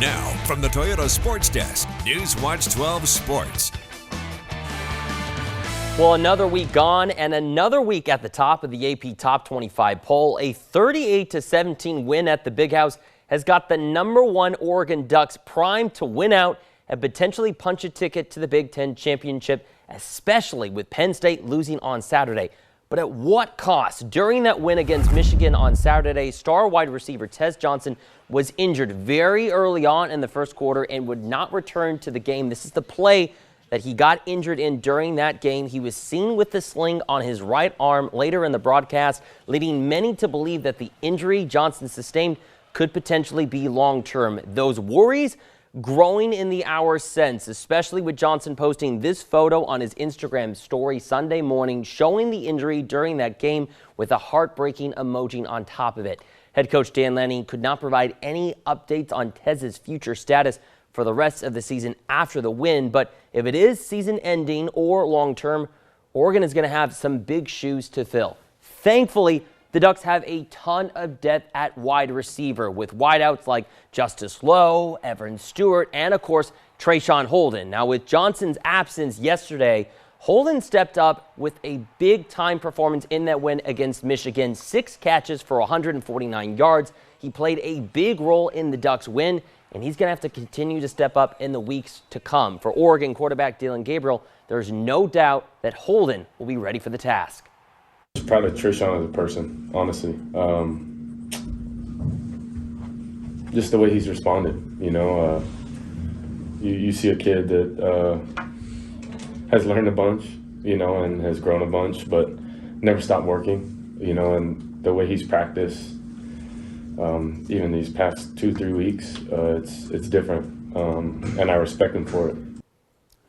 Now, from the Toyota Sports Desk, News Watch 12 Sports. Well, another week gone and another week at the top of the AP Top 25 poll. A 38-17 win at the Big House has got the #1 Oregon Ducks primed to win out and potentially punch a ticket to the Big Ten Championship, especially with Penn State losing on Saturday. But at what cost? During that win against Michigan on Saturday, star wide receiver Tez Johnson was injured very early on in the first quarter and would not return to the game. This is the play that he got injured in during that game. He was seen with the sling on his right arm later in the broadcast, leading many to believe that the injury Johnson sustained could potentially be long-term. Those worries growing in the hours since, especially with Johnson posting this photo on his Instagram story Sunday morning showing the injury during that game with a heartbreaking emoji on top of it. Head coach Dan Lanning could not provide any updates on Tez's future status for the rest of the season after the win, but if it is season ending or long-term, Oregon is going to have some big shoes to fill. Thankfully, the Ducks have a ton of depth at wide receiver with wideouts like Justice Lowe, Evan Stewart, and of course, Trayshawn Holden. Now with Johnson's absence yesterday, Holden stepped up with a big-time performance in that win against Michigan. 6 catches for 149 yards. He played a big role in the Ducks' win, and he's going to have to continue to step up in the weeks to come. For Oregon quarterback Dillon Gabriel, there's no doubt that Holden will be ready for the task. I'm proud of Trayshawn as a person, honestly. Just the way he's responded, you see a kid that has learned a bunch, and has grown a bunch, but never stopped working, and the way he's practiced, even these past 2-3 weeks, it's different, and I respect him for it.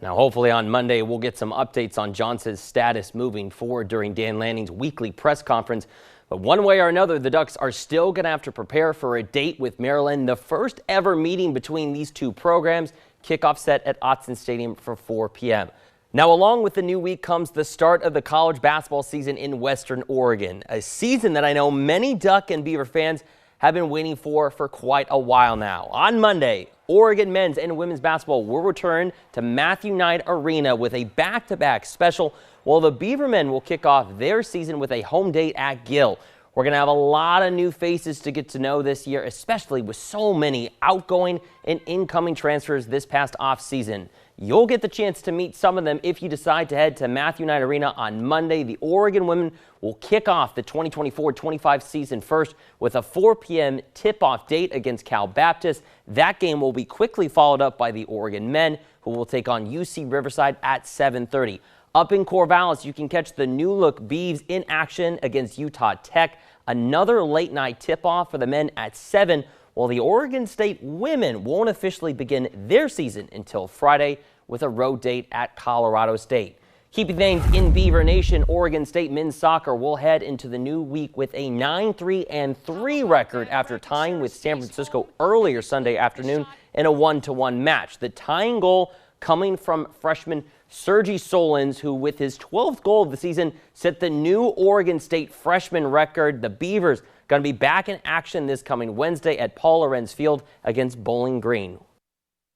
Now, hopefully on Monday, we'll get some updates on Johnson's status moving forward during Dan Lanning's weekly press conference. But one way or another, the Ducks are still going to have to prepare for a date with Maryland. The first ever meeting between these two programs, kickoff set at Autzen Stadium for 4 p.m. Now, along with the new week comes the start of the college basketball season in Western Oregon, a season that I know many Duck and Beaver fans have been waiting for quite a while now. On Monday, Oregon men's and women's basketball will return to Matthew Knight Arena with a back-to-back special, while the Beaver men will kick off their season with a home date at Gill. We're going to have a lot of new faces to get to know this year, especially with so many outgoing and incoming transfers this past offseason. You'll get the chance to meet some of them if you decide to head to Matthew Knight Arena on Monday. The Oregon women will kick off the 2024-25 season first with a 4 p.m. tip-off date against Cal Baptist. That game will be quickly followed up by the Oregon men, who will take on UC Riverside at 7:30. Up in Corvallis, you can catch the new-look Beavs in action against Utah Tech. Another late-night tip-off for the men at 7, while the Oregon State women won't officially begin their season until Friday with a road date at Colorado State. Keeping things in Beaver Nation, Oregon State men's soccer will head into the new week with a 9-3-3 record after tying with San Francisco earlier Sunday afternoon in a 1-1 match. The tying goal coming from freshman Sergi Solins, who with his 12th goal of the season set the new Oregon State freshman record. The Beavers going to be back in action this coming Wednesday at Paul Lorenz Field against Bowling Green.